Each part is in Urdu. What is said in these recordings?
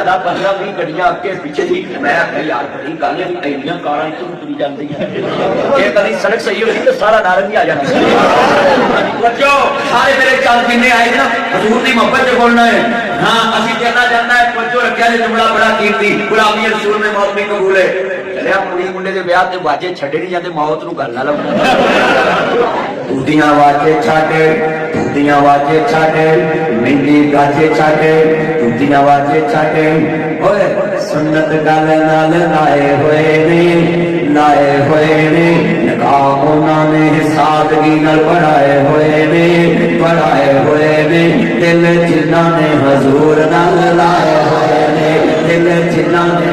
زیادہ 15-20 گڈیاں اگے پیچھے جی میں آخیا یار بڑی گل ہے ایڈیاں کاراں اتوں تری جاندی ہیں جے کدی سڑک صحیح ہوئی تو سارا نارنگ ہی آ جانا بچو سارے میرے چل جن آئے نا حضور کی محبت سے بولنا ہے ہاں اسی کہنا چاہتا ہے بچو رکھا جی جملہ بڑا قیمتی غلامی رسول میں موت نہیں قبول ہے چلیا کڑی منڈے کے بیاہ تے واجے چھڈے نہیں جاتے موت نو گل نہ لاؤ دودیاں واجے چھڈے دودیاں واجے چھڈے مہندی گاجے چھڈے دودیاں واجے چھڈے اوئے سنت گل نال لائے ہوئے نے نکاح انہاں نے سادگی نال پڑھائے ہوئے نے دل جنہاں نے حضور نال لائے ہوئے نے دل جنہاں نے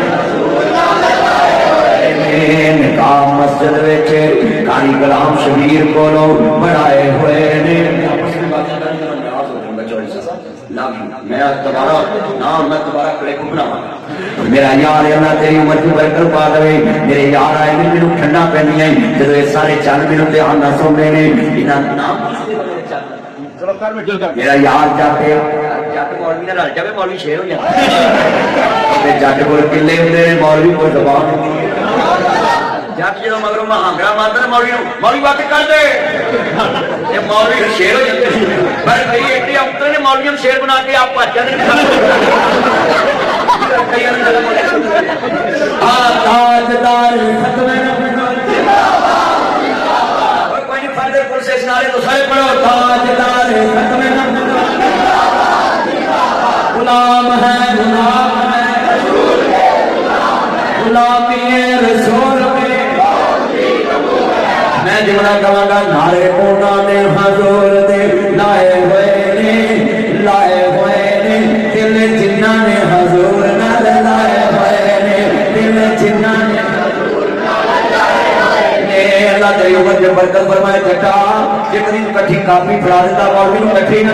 نکاح مسجد وچ قاری غلام شبیر کولو بڑھائے ہوئے نے میں دوبارہ کلپ بناواں میرا یار اللہ تیری عمر کی برکت پا دے میرے یار آئے نے مینوں ٹھنڈا پینیاں جدوں یہ سارے چل مینوں دھیان نال سننے نے انہاں نام میرا یار جٹ مولوی نال رل جاوے مولوی شیر ہو جاتا جٹ کول کلے ہوندے نے مولوی کول زبان ہوندی ہے جٹ جدوں مگروں مہانگڑا ماردا نا مولوی بات کر دے یہ مولوی شیر ہو جاتے پر کئی ایڈے افسر نے مولویوں شیر بنا کے آپ بچ جاتے تاجدار ختم کوئی نہیں فائدے پرسیس نارے تو سارے پڑھو تاجدار ختم غلام ہے غلامی رسول میں جملہ کہاں گا نعرے انہاں نے حضور دے لائے ہوئے نے دل جنہاں نے حضور نال لائے ہوئے نے دل جنہاں نے حضور نال لائے ہوئے نے اللہ تیری عمر جو برکت فرمائے جٹا جتنی کٹھی کافی پڑھا دیتا مولوی نوں کٹھی نہ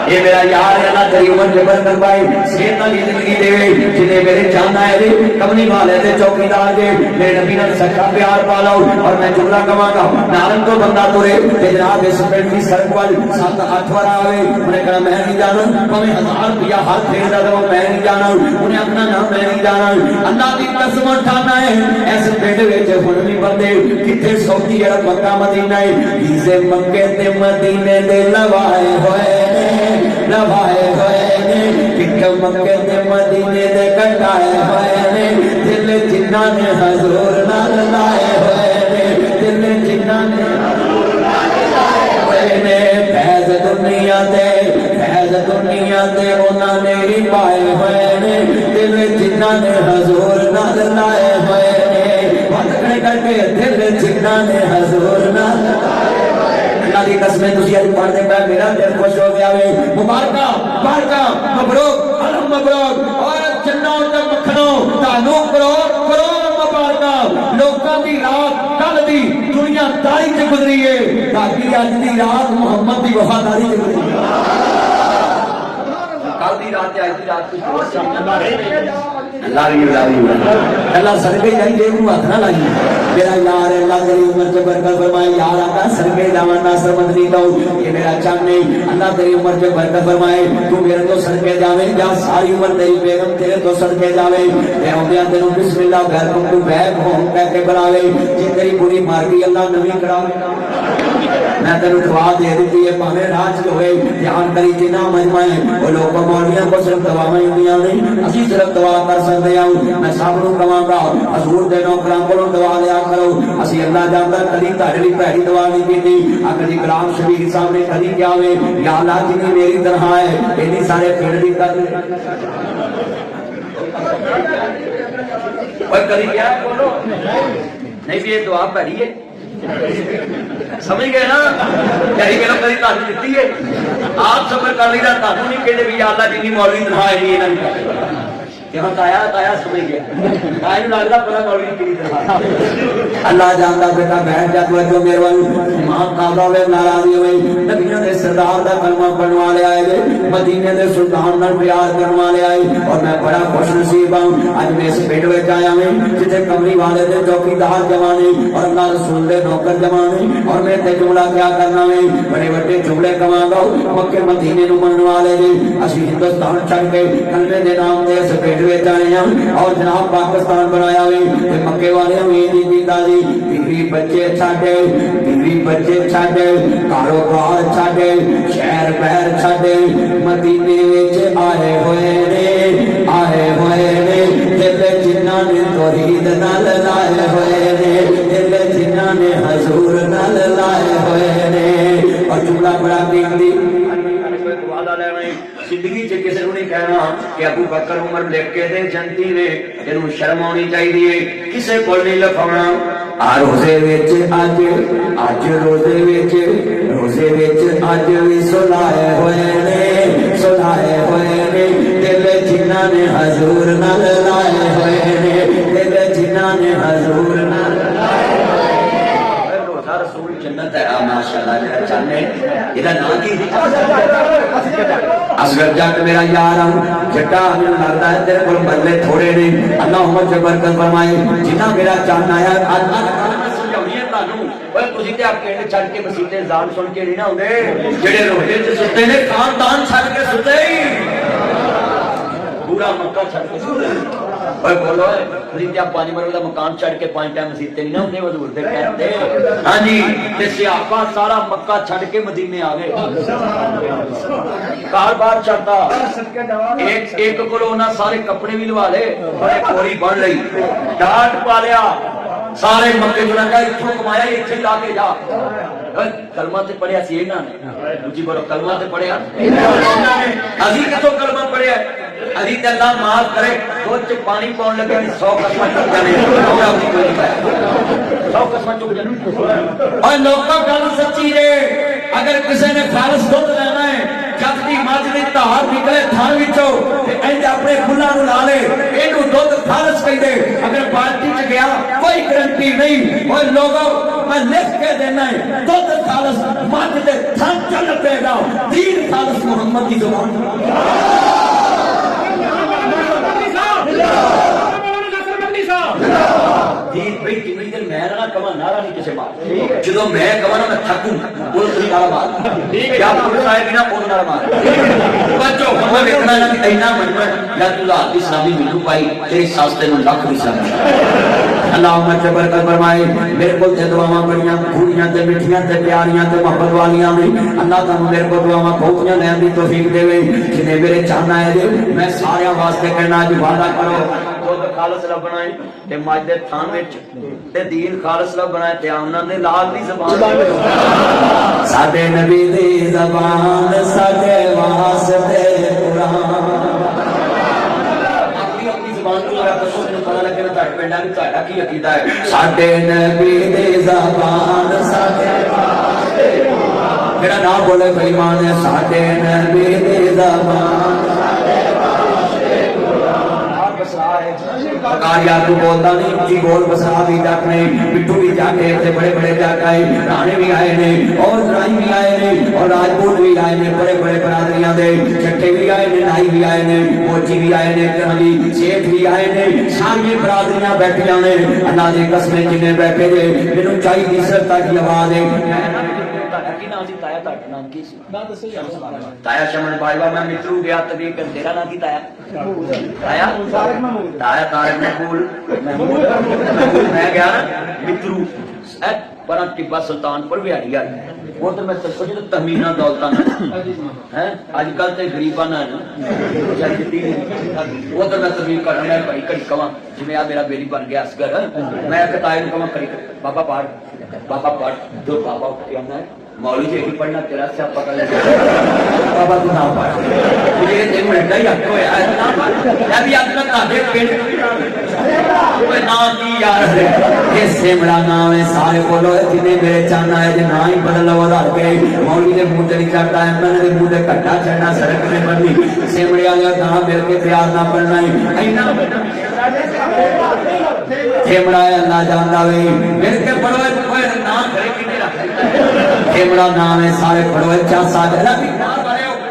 یہ میرا یار ہے اللہ تیری عمر جو برکت پائی صحت والی زندگی دے جنہیں میرے جاننا ہے کمنی والے تے چوکیدار دے میرے نبی نال سچا پیار پا لو اور میں جملہ کہاں گا نارن تو بندہ تورے تے جناب اس پنڈ دی سڑک وال 7-8 بار آوے انہیں کہنا میں نہیں جانا پویں 1000 روپیہ ہر پھیر دا دو میں نہیں جانا انہیں اپنا نام میں نہیں جانا اللہ دی قسم اٹھانا ہے اس پنڈ وچ ہن وی بندے کتے سعودی عرب مکہ مدینہ ویزے مکے تے مدینے دے لوائے ہوئے نے پک مکے تے مدینے دے کٹائے ہوئے نے دل جنہاں نے حضور نال لائے ہوئے نے دل جنہاں نے حضور نال لائے ہوئے نے فیض دنیا تے انہاں نے ہی پائے ہوئے نے دل جنہاں نے حضور نال لائے ہوئے نے بات کر کے دل جنہاں نے حضور نال اللہ کی قسمیں تسی اج پڑھ دے پے میرا دل خوش ہو گیا وے مبارکہ مبروک الحمد مبروک اور جنوں تے مکھنوں تانوں کرو مبارکہ لوکاں دی رات کل دی دنیا داری تے گزری ہے باقی اج دی رات محمد دی وفاداری تے گزری کل دی رات تے اج دی رات کچھ اللہ صدقے جائیں دے منہ ہاتھ نہ لائی میرا یار اللہ تیری عمر سے برکت فرمائے یار آقا صدقے جاواں ناصر مدنی تو یہ میرا چاہنے اللہ تیری عمر سے برکت فرمائے تو میرے تو صدقے جاویں جا ساری عمر تیری بیگم تیرے تو صدقے جاویں اے ہوندیاں تینوں بسم اللہ گھر کو تو بیگ ہوم کہہ کے بلاوے جی تیری پوری مار گئی اللہ نویں کراوے میں تینوں دعا دے دیتی ہے پاویں راج ہوئے دھیان کری جنا مجمع وہ لوگ مولویاں کو صرف دعاواں ہوندیاں نہیں اسی صرف دعا کر سکتے ہیں میں سب نوں کہاں گا حضور دے نوکراں کولوں دعا لیا کرو اسی اللہ جاندا کدی تہاڈے لئی پیڑی دعا نہیں کیتی کدی غلام شبیر صاحب نے کدی کیا ہوئے یا اللہ جی میری تنہا ہے اینی سارے پھڑ دی کر اور کدی کیا بولو نہیں بھی یہ دعا پڑھی ہے سمجھ گئے نا یعنی کہ کدی تہاڈی دتی ہے آپ صبر کر لینا تہاڈوں نہیں کہندے بھی یا اللہ جی مولوی تنہا ہے نہیں انہاں یہاں تایا سمجھ گیا تایا لگتا پتا مولوی کی اللہ جانتا بیٹا بیٹھ جا تو میرے والے ماں کعبہ میں ناراضی ہوئی نبیوں نے سردار دا کلمہ پڑھوا لے آئے مدینے دے سلطان نال پیار کروا لے آئے اور میں بڑا خوش نصیب ہوں اج میں اس پیٹ وچ آیا ہوں جتے کمری والے دے چوکیدار جوانے اور اللہ رسول دے نوکر جوانے اور میں تے جملہ کیا کرنا ہے بڑے بڑے جملے کما گا مکے مدینے نو منن والے دے اسی ہندوستان چھڈ کے کلمے دے نام تے اس پیٹ وچ آئے ہوں اور جناب پاکستان بنایا ہوئے تے مکے والے ہوئے دی دیتا دی بیوی بچے چھڈے بیوی بچے چھڈے کاروبار چھڈے شہر بہر چھڈے مدینے وچ آئے ہوئے نے دل جنہاں نے توحید نال لائے ہوئے نے دل جنہاں نے حضور نال لائے ہوئے نے اور جملہ بڑا قیمتی زندگی چ کسی نے نہیں کہنا کہ ابو بکر عمر لکھ کے دے جنتی نے تینوں شرم آنی چاہیے کسے کول نہیں لکھاونا آ روزے وچ اج روزے وچ اج وی سلائے ہوئے نے دل جنہاں نے حضور نال لائے ہوئے نے دل جنہاں نے حضور نال رسول جنت ہے ماشاءاللہ جڑا چاہنے ایدا نام کی اصغر جٹ میرا یار جٹا میں لگدا ہے تیرے کول بدلے تھوڑے نے اللہ عمر سے برکت فرمائے جنہ میرا چاہنا ہے سمجھاونی ہے تانوں اوے تسی تے اپ کہنے چھڈ کے مسیتے زان سن کے نہیں نہ ہوندے جڑے روٹے تے ستے نے خاندان چھڈ کے ستے پورا مکہ چھڈ کے ستے اوے بولو تسی آپ 5 مرلہ مکان چھڈ کے 5 ٹائم مسیتے نہیں نہ ہوندے حضور دے کہتے ہاں جی تے صحابہ سارا مکہ چھڈ کے مدینے آ گئے کاروبار چلتا ایک کولو انہاں سارے کپڑے بھی لوا لے بڑے کوری بن لئی ڈاٹ پا لیا سارے مکے جو لگا اتھوں کمایا اتھے لا کے جا کلمہ تے پڑھیا سی انہاں نے دوجی بولو کلمہ تے پڑھیا ابھی کتوں کلمہ پڑھیا ابھی تے اللہ معاف کرے دودھ چ پانی پاؤن لگے 100 قسمہ چک جانے اور اپنی کوئی نہیں 100 قسمہ چک جانے اور لوکاں گل سچی رے اگر کسی نے خالص دودھ لینا ہے جب دی مجھ دی تہار نکلے تھان وچوں تے اینج اپنے کھلا نو لا لے اینو دودھ خالص کہہ دے اگر بالٹی چ گیا کوئی گارنٹی نہیں اور لوگوں میں لکھ کے دینا ہے دودھ خالص مجھ دے تھان چل پے گا دین خالص محمد کی زبان دین بھئی کتنی دن میں نہ کما نارا نہیں کسے مار جدو میں کما نا میں تھکوں وہ تھی نارا مار کیا پولیس آئے گی نا وہ نارا مار بچو میں ویکھنا نا کہ اینا منمن یا تو ذات اسلامی ملو پائی تیری ساستے میں لاکھ بھی سمجھ اللہ سے برکت فرمائے میرے کو تے دعاواں بڑیاں پھوڑیاں تے مٹھیاں تے پیاریاں تے محبت والیاں میں اللہ تعالی میرے کو دعاواں بہتیاں لین دی توفیق دے جنے میرے چاہنا ہے میں سارے واسطے کہنا جو وعدہ کرو دودھ خالص رب بنائے تے ماج دے تھان وچ تے دین خالص رب بنائے تے انہاں نے لال دی زبان ساڈے نبی دی زبان ساڈے واسطے قرآن ساڈے نبی دی زبان ساڈے واسطے میرا نام بولے بھائی مان ہے ساڈے نبی دی زبان کاریا تو بولتا نہیں جی بول بسا بھی جاک نہیں بٹھو بھی جاکے اتنے بڑے بڑے جاک آئے رانے بھی آئے نے اور رائی بھی آئے نے اور راجپوت بھی آئے نے بڑے بڑے برادریاں دے چھٹے بھی آئے نے نائی بھی آئے نے موچی بھی آئے نے کرنی سیٹ بھی آئے نے ساری برادریاں بیٹھیاں نے اللہ دے قسمیں جنہیں بیٹھے دے منوں چاہی دی سرطا کی آواز ہے تایا شمن بھائیوہ میں مترو گیا تبھی کر تیرا نام کی تایا تایا تایا تارک محبول میں گیا نا مترو بنا ٹبا سلطان پر بھی آئی وہ تو میں سب کچھ تحمینہ دولتا نا آج کل تے غریبہ نہ وہ تو میں تحمین کرنا میں بڑی کڑی کواں جی میں میرا بیری بن گیا اسگر میں کتائے نو کواں کری بابا پاڑ جو بابا اٹھ کے آنا ہے مولوی جی کی پڑھنا تیرا سے آپ پکڑ لگے بابا تو نہ پڑھ مجھے 3 منٹ ہی حق ہویا ہے نہ پڑھ میں بھی اپنا تاجے پینٹ کوئی نام کی یار یہ سیمڑا نام ہے سارے بولو جنہیں میرے چاہنا ہے جو نہ ہی بدل لو دھر کے مولوی دے منہ تے نہیں چڑھتا ہے میں نے منہ تے کٹا چڑھنا سڑک میں بننی سیمڑے والے نام مل کے پیار نہ پڑنا ہے اینا سیمڑا ہے اللہ جاندا وے مل کے پڑھو کوئی نام کرے کی نہیں رکھتا سیمڑا نام ہے سارے پڑھو چا ساجا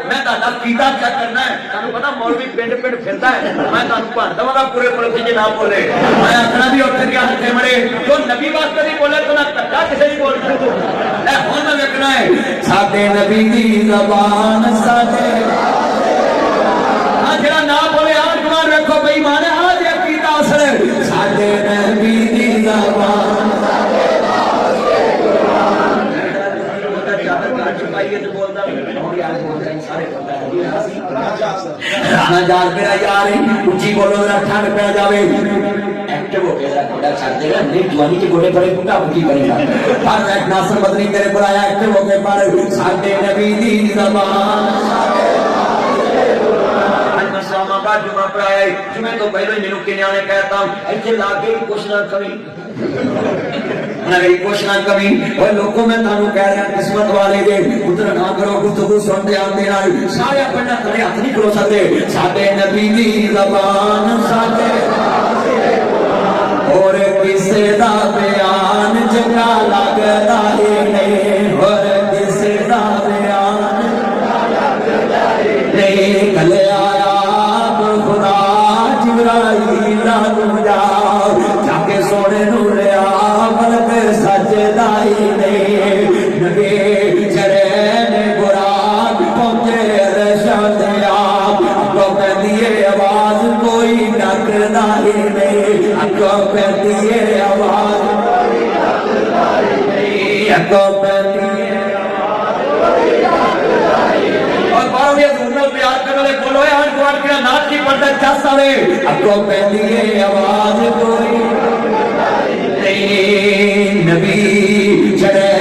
میں تہاڈا کیتا چیک کرنا ہے تانوں پتہ مولوی پنڈ پنڈ پھردا ہے میں تانوں بھان دواں گا پورے پورے جے نہ بولے میں آکھنا بھی اٹھ گیا ہتھے مڑے جو نبی واسطے نہیں بولے تو نہ کٹا کسے نہیں بولنا اے ہن میں ویکھنا ہے ساڈے نبی دی زبان ساڈے ہاں جڑا نہ بولے آ جوان رکھو بے ایمان ہے آ جے کیتا اثر ساڈے نبی دی زبان رانا جار میرا یار اچھی بولو ذرا ٹھنڈ پہ جاوے ایکٹیو ہو کے ذرا گوڑا چھڑ دے گا نہیں جوانی کے گوڑے پڑے پٹا پٹی کرے گا ہر ایک ناصر مدنی تیرے پر آیا ایکٹیو ہو کے پڑھ ساڈے نبی دی زبان آباد جمعہ پر آیا ہے جمعہ تو پہلو ہی منو کنیا نے کہتا ہوں ایسے لاگے ہی کچھ نہ کمی نگری کچھ نہ کمی اور لوگوں میں تانوں کہہ رہا قسمت والے دے ادھر نہ کرو گفتگو سنتے آتے نال سارے اپنا تھلے ہاتھ نہیں کھلو سکتے ساڈے نبی دی زبان ساڈے اور کسے دا بیان جگہ لگدا ہے نہیں اور کسے دا بیان نہیں کلے آیا خدا جبرائیل نو جا جاکے سونے نو لیا ملک سجدائی نے نبی چرین براد پہنچے رشد آپ کو پہنیے آواز کوئی ڈاکدائی نہیں کو پہنیے آواز کوئی ڈاکدائی نہیں کو پہنیے پیار کرنے والے بولو ہے آن کوان کیا نات کی پڑھتا چاس آوے اب کو پہلیے آواز کوئی نہیں نبی چڑھے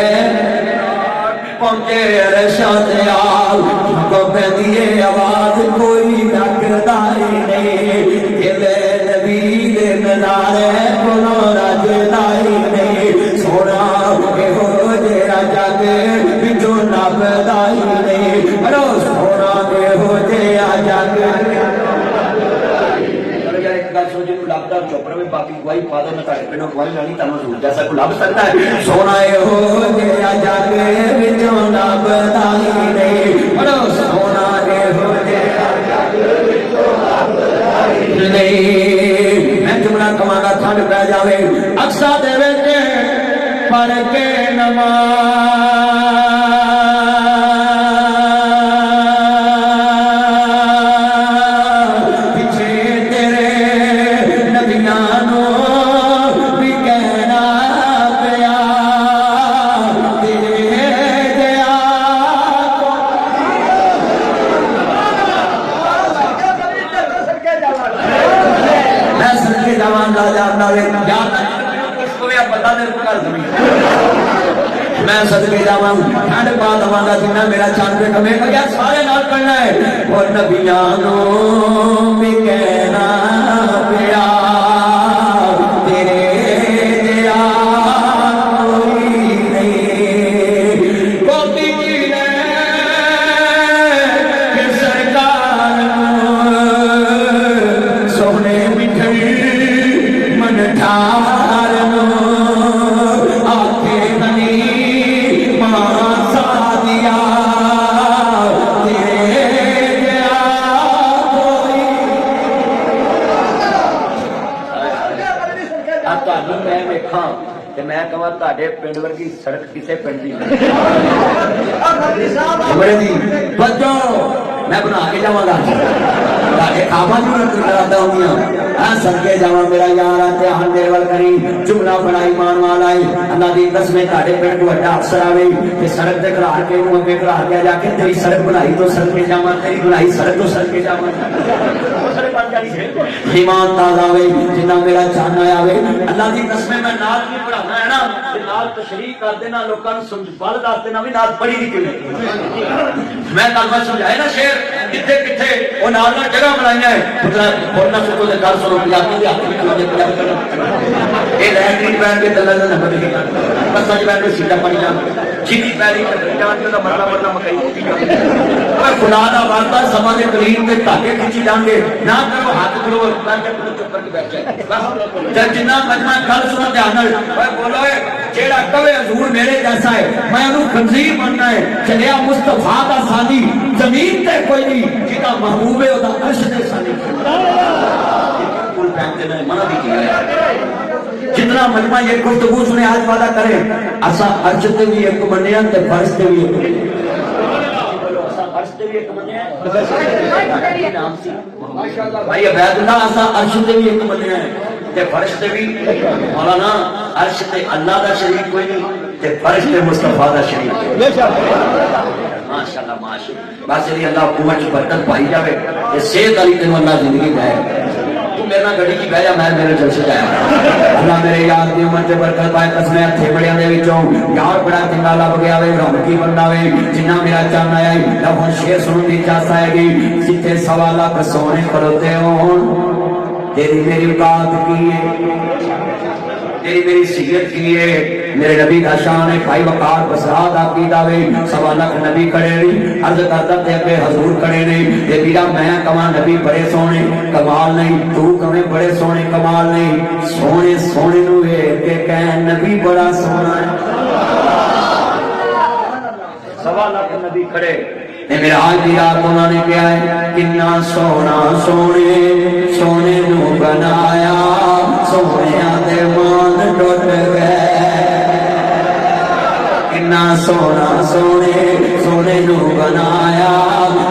پہنچے رشاد آل اب کو پہلیے آواز کوئی ڈاکدائی نہیں دل نبی دے نظارے بولو راجدائی نہیں سونا اے ہو جیرا جاگے بچو نابدائی نہیں بڑو سونا اے ہو جیرا جاگے چوپڑ میں باقی گواہی پا دے میں تاکہ پہنو گواہی لانی تانا ضرور جیسا کو لاب سکتا ہے سونا اے ہو جیرا جاگے بچو نابدائی نہیں بڑو سونا اے ہو جیرا جاگے بچو نابدائی نہیں میں جملہ کمانا تھانڈ پہ جاوے اکسا دے ویٹے پڑھ کے نماز میں صدقے جاواں ٹھنڈ پا دواں گا جنہ میرا چاند پہ کمے گا سارے نال پڑھنا ہے اور نبیاں نو بھی کہنا پیا تیرے جیا کوئی نہیں کوتی جی نے کہ سرکار سونے مٹھڑی من ٹھار نو آکھے بنی میں کہاں تاڑے پنڈ ورگی سڑک کسے پنڈ دی بڑے دی بچو میں بنا کے جاواں گا تاڑے خواباں جو رکھ کراتا ہوں ہاں صدقے جاواں میرا یار آتے ہن میرے ول کری جملہ بڑا ایمان والا ہے اللہ دی قسم تاڑے پنڈ وڈا افسر آوے کہ سڑک تے کھڑا کے منہ پہ کھڑا کے جا کے تیری سڑک بنائی تو صدقے جاواں تیری بنائی سڑک تو صدقے جاواں ایمان تازہ ہوئے جنہ میرا چاہنا آوے اللہ دی قسم میں نال نہیں پڑھانا ہے نا نال تشریح کر دینا لوکاں نوں سمجھ بل دس دینا بھی نال پڑھی نہیں کیوں میں کل میں سمجھایا نا شعر کتھے کتھے وہ نال نال جگہ بنائیاں ہے پترا بولنا سکو تے گل سنو پنجابی دے ہاتھ وچ لگے اے لینڈ پین کے تلے نہ بدل گیا بس سچ میں سیدھا پڑھی جا جیتی پیری جان دا مطلب مکئی ہوتی جا اور خدا دا وعدہ سما دے قلیل تے دھاگے کھچی جان گے نہ کرو ہاتھ کرو کر کے چپ کر کے بیٹھ جائے بس جنہ مجمع گل سنو دھیان نال اوے بولو اے جیڑا کہے حضور میرے جیسا ہے میں انہوں خنزیر بننا ہے چلیا مصطفیٰ دا سانی زمین تے کوئی نہیں جیتا محبوب ہے دا عرش تے سانی کل پہنتے میں منع بھی کیا ہے جتنا مجمع یہ گفتگو سنے آج وعدہ کرے اسا عرش تے بھی ایک بنیا تے فرش تے بھی ایک بنیا بھائی عبید اللہ اسا عرش تے بھی ایک بنیا ہے تے فرش تے بھی مولانا عرش تے اللہ دا شریک کوئی نہیں تے فرش تے مصطفیٰ دا شریک ماشاءاللہ ماشاءاللہ بس علی اللہ حکومت کی برکت پائی جاوے تے صحت علی تینوں اللہ زندگی دے تو میرا گھڑی کی بہ جا میں میرے جلسے جایا اللہ میرے یار دی عمر تے برکت پائے قسمیں ہتھے بڑیاں دے وچوں یار بڑا چنگا لب گیا وے رونقی بندہ وے جنہ میرا چان آیا لب شیر سنن دی چاس آئے گی جتھے سوا لاکھ سونے کھڑوتے ہون تیری میری اوقات کی ہے تیری میری سیرت کی ہے میرے نبی کا شان ہے بھائی وقار بسرات عقیدہ وے سوا لاکھ نبی کھڑے نہیں عرض کرتا تے اگے حضور کھڑے نہیں تے میرا میں کہاں نبی بڑے سونے کمال نہیں تو کہیں بڑے سونے کمال نہیں سونے سونے نو ویکھ کے کہیں نبی بڑا سونا ہے سوا لاکھ نبی کھڑے میرا آج دی رات انہوں نے کیا ہے کنا سونا سونے سونے نو بنایا سونے آدھے مان ٹوٹ گئے کنا سونا سونے سونے نو بنایا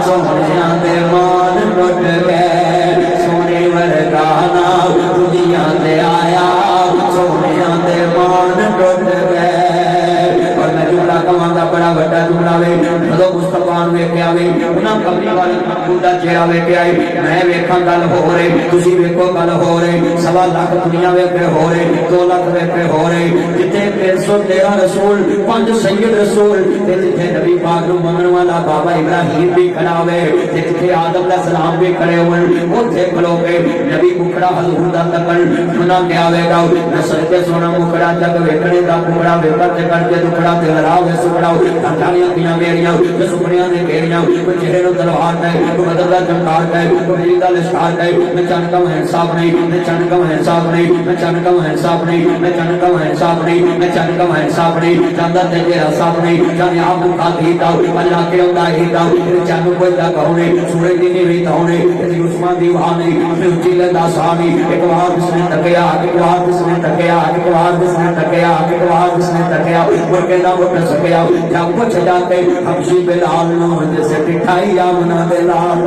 سونے آدھے مان ٹوٹ گئے سونے ورگانا دنیا دے آیا سونے آدھے مان ٹوٹ گئے اور میں جملہ کماندہ بڑا بڑا جملہ وے خدو مصطفیٰ وے کیا وے انہاں قبری والی محبودہ چہرہ وے کیا ہے میں ویکھاں گل ہو رہے تسی ویکھو گل ہو رہے سوا لاکھ دنیا ویکھے ہو رہے 2 لاکھ ویکھے ہو رہے جتے 313 رسول 5 سید رسول تے جتے نبی پاک نو منن والا بابا ابراہیم بھی کھڑا ہوئے تے جتے آدم علیہ السلام بھی کھڑے ہوئے اوتھے کھلو کے نبی مکھڑا حضور دا تکل سنا کیا ہوئے گا نسل تے سونا مکھڑا جگ ویکھنے دا مکھڑا ویکھتے کر کے دکھڑا تے لڑاؤ وے سکڑاؤ ٹھنڈالیاں پیاں میریاں تے سکڑیاں دے گھیریاں کوئی چہرے نو تلوار ہے کوئی بدل دا چمکار ہے کوئی میری دا لشکار ہے میں چن کم ہے صاحب نہیں میں چن کم ہے صاحب نہیں میں چن کم ہے صاحب نہیں میں چن کم ہے صاحب نہیں میں چن کم ہے صاحب نہیں جاندا تے تیرا صاحب نہیں جانے آپ کو کھا دی داو اللہ کے ہوندا ہی داو تے چن کوئی دا کہونے سورج دی نہیں تاونے تے عثمان دی وہاں نہیں میں اونچی لندا سانی ایک بار اس نے تکیا ایک بار اس نے تکیا ایک بار اس نے تکیا ایک بار اس نے تکیا وہ کہنا وہ نہ سکیا جب کچھ جاتے حبشی بلال نو جیسے مٹھائی آمنا دے لال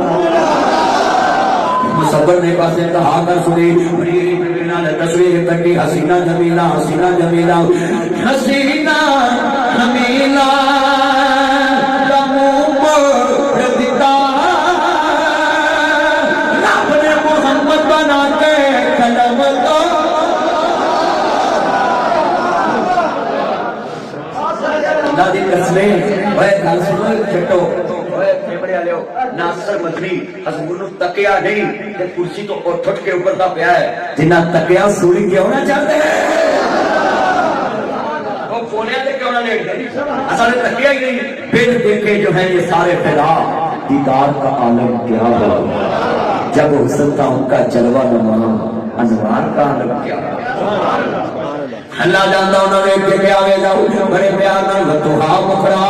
مصبر نے پاس انتہا کر سنی بریری برینا نے تصویر کٹی حسینہ جمیلہ حسینہ جمیلہ حسینہ جمیلہ لمو پردتا رب نے محمد بنا کے قلم کو اللہ دی قسمیں بھائی گل سنو چھٹو ناصر مدنی حضور نو تکیا نہیں تے کرسی تو اٹھ اٹھ کے اوپر دا پیا ہے جنہ تکیا سوری کیوں نہ چاہتے ہیں وہ کونیا تے کیوں نہ لیٹ گئے اصل تکیا ہی نہیں پھر دیکھے جو ہے یہ سارے فدا دیدار کا عالم کیا ہو جب حسن تھا ان کا جلوہ نما انوار کا عالم کیا اللہ جانتا انہوں نے کہ کیا وے جاؤ بڑے پیار نال وتوہا مکھڑا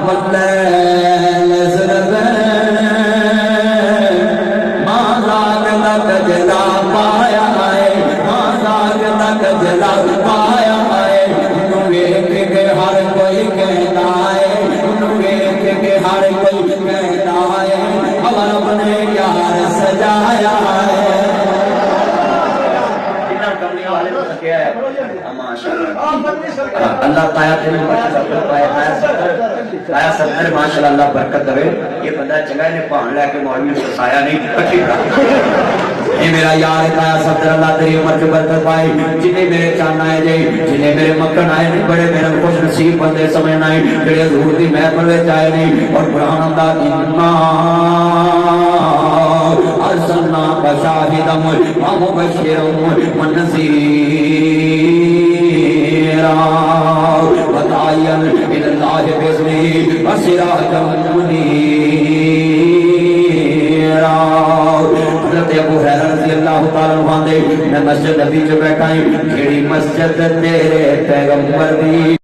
واللیل زربین مازاگ تک جلا پایا ہے مازاگ تک جلا پایا ہے انہوں ویکھ کے ہر کوئی کہتا ہے انہوں ویکھ کے ہر کوئی کہتا ہے اور اپنے یار سجایا ہے اللہ تعالیٰ ستر ماشاءاللہ اللہ برکت دے یہ بندہ چنگا نے پان لے کے مولوی فسایا نہیں اے میرا یار کایا صدر اللہ تیری عمر کے برکت پائے جنہیں میرے چاند آئے جائے جنہیں میرے مکن آئے نہیں بڑے میرے خوش نصیب بندے سمجھنا ہے جڑے حضور دی محفل وچ آئے نہیں اور قرآن دا انا ارسلنا کا شاہدا ومبشرا ونذیرا وداعیا الی اللہ باذنہ وسراجا منیرا حضرت ابو ہریرہ رضی اللہ تعالیٰ عنہ میں مسجد نبی جو بیٹھا ہوں کیڑی مسجد تیرے پیغمبر دی